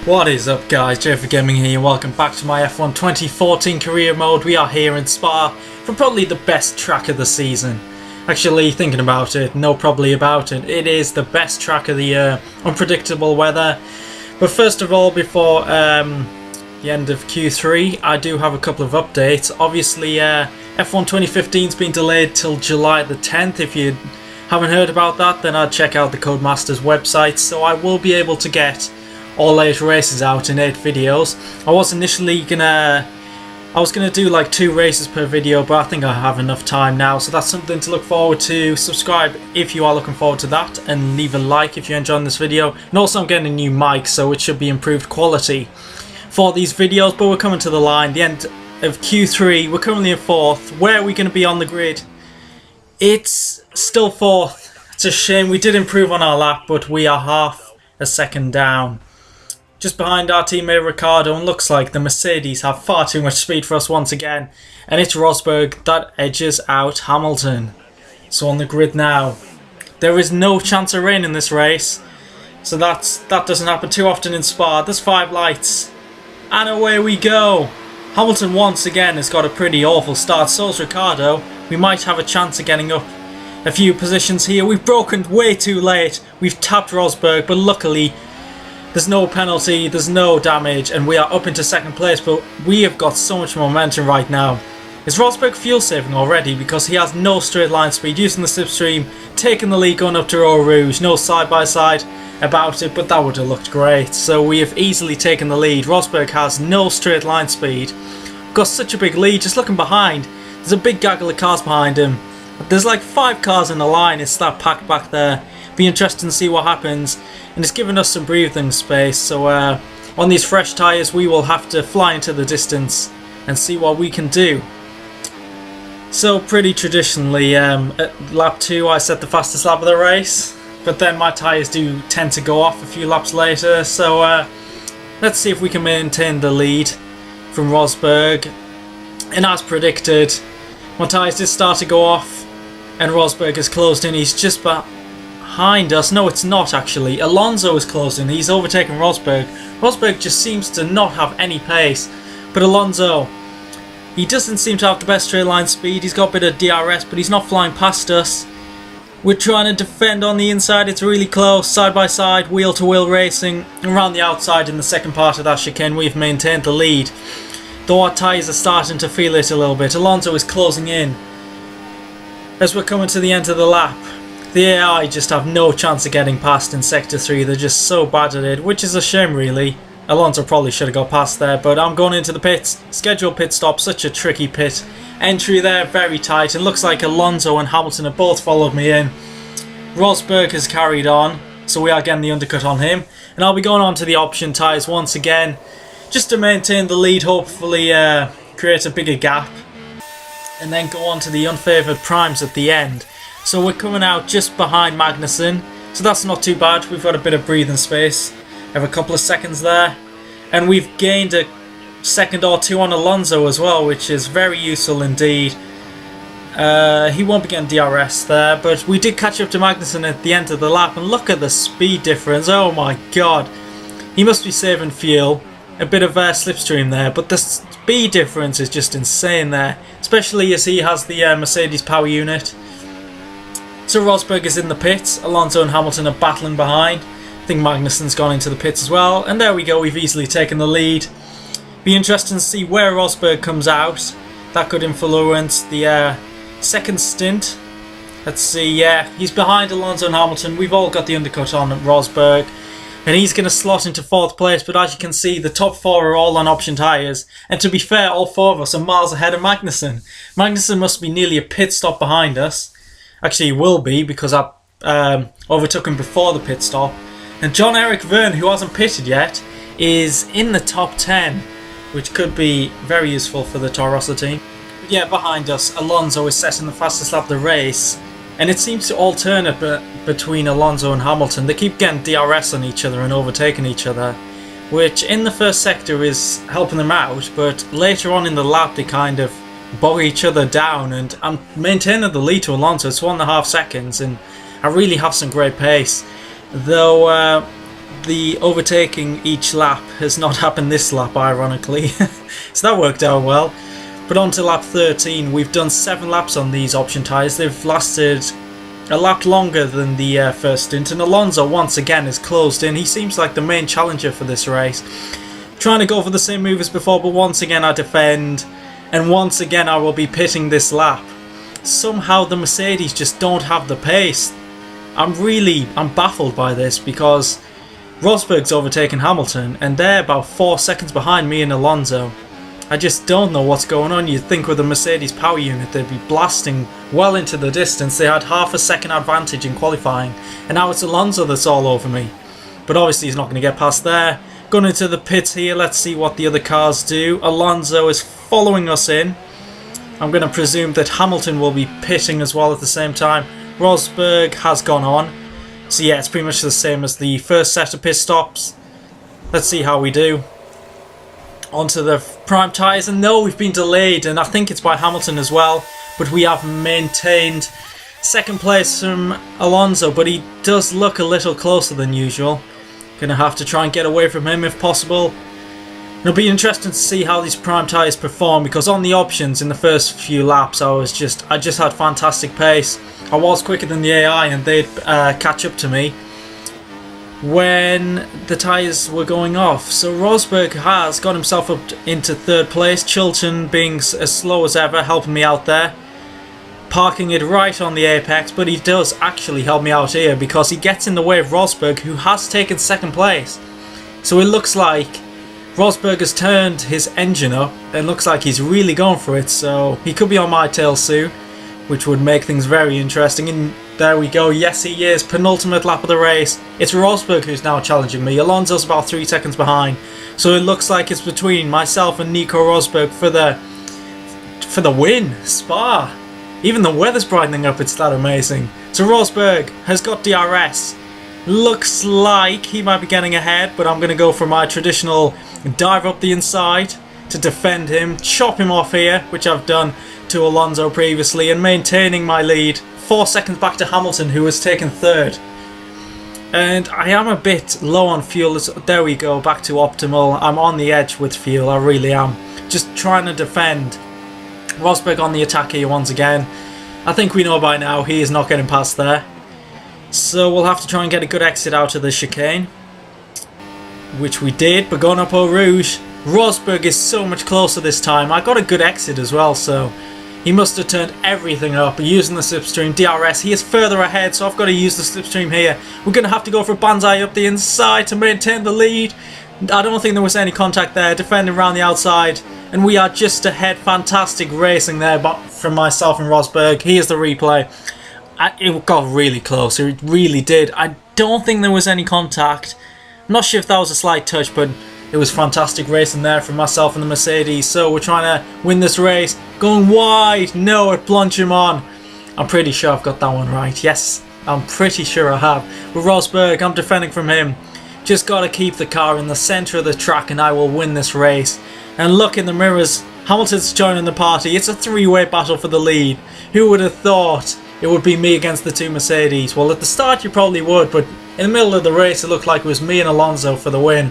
What is up guys, JayFerGaming here and welcome back to my F1 2014 career mode. We are here in Spa for probably the best track of the season. Actually, thinking about it, no probably about it, it is the best track of the year. Unpredictable weather. But first of all, before the end of Q3, I do have a couple of updates. Obviously, F1 2015's been delayed till July the 10th. If you haven't heard about that, then I'd check out the Codemasters website. So I will be able to get all 8 races out in 8 videos. I was initially gonna do like 2 races per video, but I think I have enough time now, so that's something to look forward to. Subscribe if you are looking forward to that, and leave a like if you're enjoying this video. And also I'm getting a new mic, so it should be improved quality for these videos. But we're coming to the line, the end of Q3. We're currently in 4th. Where are we going to be on the grid? It's still 4th. It's a shame. We did improve on our lap, but we are half a second down. Just behind our teammate Ricardo, and looks like the Mercedes have far too much speed for us once again. And it's Rosberg that edges out Hamilton. So on the grid now. There is no chance of rain in this race. So that doesn't happen too often in Spa. There's 5 lights. And away we go. Hamilton once again has got a pretty awful start. So's Ricardo. We might have a chance of getting up a few positions here. We've broken way too late. We've tapped Rosberg, but luckily there's no penalty, there's no damage, and we are up into 2nd place, but we have got so much momentum right now. Is Rosberg fuel saving already? Because he has no straight line speed, using the slipstream, taking the lead going up to Eau Rouge. No side by side about it, but that would have looked great. So we have easily taken the lead. Rosberg has no straight line speed. Got such a big lead. Just looking behind, there's a big gaggle of cars behind him. There's like 5 cars in the line. It's that packed back there. Be interesting to see what happens, and it's given us some breathing space. So on these fresh tyres we will have to fly into the distance and see what we can do. So pretty traditionally at lap 2 I set the fastest lap of the race, but then my tyres do tend to go off a few laps later. So let's see if we can maintain the lead from Rosberg. And as predicted, my tyres did start to go off and Rosberg has closed in. He's just behind us. No, it's not actually. Alonso is closing. He's overtaken Rosberg. Rosberg just seems to not have any pace. But Alonso, he doesn't seem to have the best straight line speed. He's got a bit of DRS, but he's not flying past us. We're trying to defend on the inside. It's really close. Side by side, wheel to wheel racing. Around the outside in the second part of that chicane, we've maintained the lead. Though our tyres are starting to feel it a little bit. Alonso is closing in as we're coming to the end of the lap. The AI just have no chance of getting past in Sector 3, they're just so bad at it, which is a shame really. Alonso probably should have got past there, but I'm going into the pits. Scheduled pit stop, such a tricky pit entry there, very tight, and looks like Alonso and Hamilton have both followed me in. Rosberg has carried on, so we are getting the undercut on him, and I'll be going on to the option tyres once again, just to maintain the lead, hopefully create a bigger gap, and then go on to the unfavoured primes at the end. So we're coming out just behind Magnussen, so that's not too bad. We've got a bit of breathing space. Have a couple of seconds there, and we've gained a second or 2 on Alonso as well, which is very useful indeed. He won't be getting DRS there, but we did catch up to Magnussen at the end of the lap, and look at the speed difference. Oh my god, he must be saving fuel. A bit of slipstream there, but the speed difference is just insane there, especially as he has the Mercedes power unit. So Rosberg is in the pits, Alonso and Hamilton are battling behind. I think Magnussen's gone into the pits as well, and there we go, we've easily taken the lead. Be interesting to see where Rosberg comes out. That could influence the second stint. Let's see, yeah, he's behind Alonso and Hamilton. We've all got the undercut on Rosberg, and he's going to slot into 4th place, but as you can see, the top 4 are all on option tyres, and to be fair, all 4 of us are miles ahead of Magnussen. Magnussen must be nearly a pit stop behind us. Actually, he will be, because I overtook him before the pit stop. And John-Eric Verne, who hasn't pitted yet, is in the top 10, which could be very useful for the Toro Rosso team. But yeah, behind us, Alonso is setting the fastest lap of the race, and it seems to alternate between Alonso and Hamilton. They keep getting DRS on each other and overtaking each other, which in the first sector is helping them out, but later on in the lap they kind of bog each other down, and I'm maintaining the lead to Alonso. It's 1.5 seconds, and I really have some great pace. Though the overtaking each lap has not happened this lap, ironically. So that worked out well. But on to lap 13, we've done 7 laps on these option tyres. They've lasted a lap longer than the first stint, and Alonso once again is closed in. He seems like the main challenger for this race. Trying to go for the same move as before, but once again I defend, and once again I will be pitting this lap. Somehow the Mercedes just don't have the pace. I'm baffled by this, because Rosberg's overtaken Hamilton and they're about 4 seconds behind me and Alonso. I just don't know what's going on. You'd think with a Mercedes power unit they'd be blasting well into the distance. They had half a second advantage in qualifying, and now it's Alonso that's all over me. But obviously he's not going to get past there. Going into the pits here, let's see what the other cars do. Alonso is following us in. I'm going to presume that Hamilton will be pitting as well at the same time. Rosberg has gone on. So yeah, it's pretty much the same as the first set of pit stops. Let's see how we do. Onto the prime tyres, and no, we've been delayed, and I think it's by Hamilton as well, but we have maintained second place from Alonso, but he does look a little closer than usual. Gonna have to try and get away from him if possible. It'll be interesting to see how these prime tyres perform, because on the options in the first few laps I just had fantastic pace. I was quicker than the AI and they'd catch up to me when the tyres were going off. So Rosberg has got himself up into 3rd place. Chilton being as slow as ever, helping me out there, parking it right on the apex, but he does actually help me out here because he gets in the way of Rosberg, who has taken 2nd place. So it looks like Rosberg has turned his engine up and looks like he's really going for it, so he could be on my tail soon, which would make things very interesting. And there we go, yes he is, penultimate lap of the race. It's Rosberg who's now challenging me. Alonso's about 3 seconds behind, so it looks like it's between myself and Nico Rosberg for the win. Spa, even the weather's brightening up, it's that amazing. So Rosberg has got DRS. Looks like he might be getting ahead, but I'm going to go for my traditional dive up the inside to defend him, chop him off here, which I've done to Alonso previously, and maintaining my lead 4 seconds back to Hamilton, who has taken 3rd. And I am a bit low on fuel. There we go, back to optimal. I'm on the edge with fuel, I really am. Just trying to defend. Rosberg on the attack here once again. I think we know by now he is not getting past there. So we'll have to try and get a good exit out of the chicane, which we did, but going up Eau Rouge, Rosberg is so much closer this time. I got a good exit as well, so he must have turned everything up using the slipstream. DRS, he is further ahead, so I've got to use the slipstream here. We're going to have to go for a banzai up the inside to maintain the lead. I don't think there was any contact there, defending around the outside, and we are just ahead. Fantastic racing there from myself and Rosberg. Here's the replay. It got really close, it really did. I don't think there was any contact. I'm not sure if that was a slight touch, but it was fantastic racing there from myself and the Mercedes. So we're trying to win this race. Going wide. No, it plunged him on. I'm pretty sure I've got that one right. Yes, I'm pretty sure I have. With Rosberg, I'm defending from him. Just got to keep the car in the centre of the track and I will win this race. And look in the mirrors. Hamilton's joining the party. It's a 3-way battle for the lead. Who would have thought it would be me against the 2 Mercedes? Well, at the start you probably would, but in the middle of the race it looked like it was me and Alonso for the win.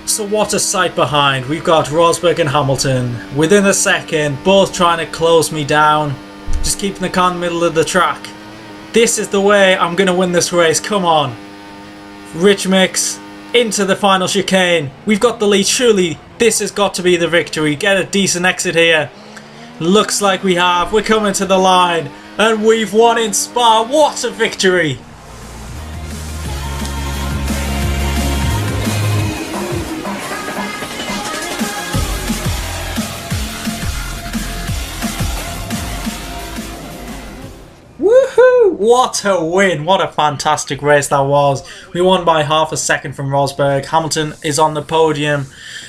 So what a sight behind. We've got Rosberg and Hamilton within a second, both trying to close me down, just keeping the car in the middle of the track. This is the way I'm going to win this race. Come on. Rich mix into the final chicane. We've got the lead. Surely this has got to be the victory. Get a decent exit here. Looks like we have. We're coming to the line and we've won in Spa. What a victory. What a win, what a fantastic race that was. We won by half a second from Rosberg. Hamilton is on the podium.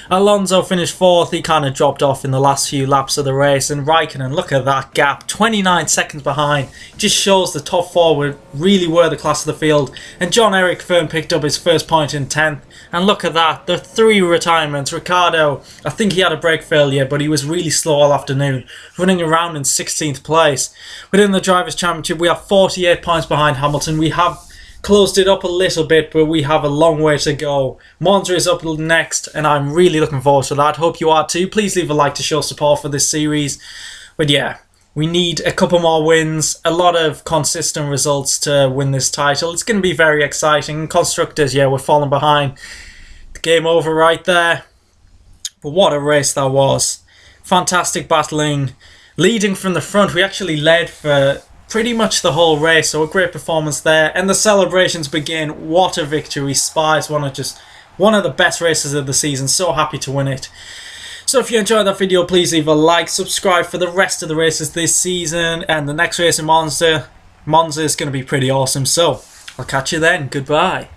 Alonso finished 4th, he kind of dropped off in the last few laps of the race. And Raikkonen, look at that gap, 29 seconds behind. Just shows the top 4 really were the class of the field. And John-Eric Vergne picked up his first point in 10th. And look at that, the 3 retirements. Ricciardo, I think he had a brake failure, but he was really slow all afternoon, running around in 16th place. Within the Drivers' Championship, we are 48 points behind Hamilton. We have closed it up a little bit, but we have a long way to go. Monza is up next, and I'm really looking forward to that. Hope you are too. Please leave a like to show support for this series. But yeah, we need a couple more wins, a lot of consistent results to win this title. It's going to be very exciting. Constructors, yeah, we're falling behind. Game over right there. But what a race that was. Fantastic battling. Leading from the front. We actually led for pretty much the whole race, so a great performance there. And the celebrations begin. What a victory. Spa is one of the best races of the season. So happy to win it. So if you enjoyed that video, please leave a like, subscribe for the rest of the races this season, and the next race in Monza is going to be pretty awesome. So I'll catch you then. Goodbye.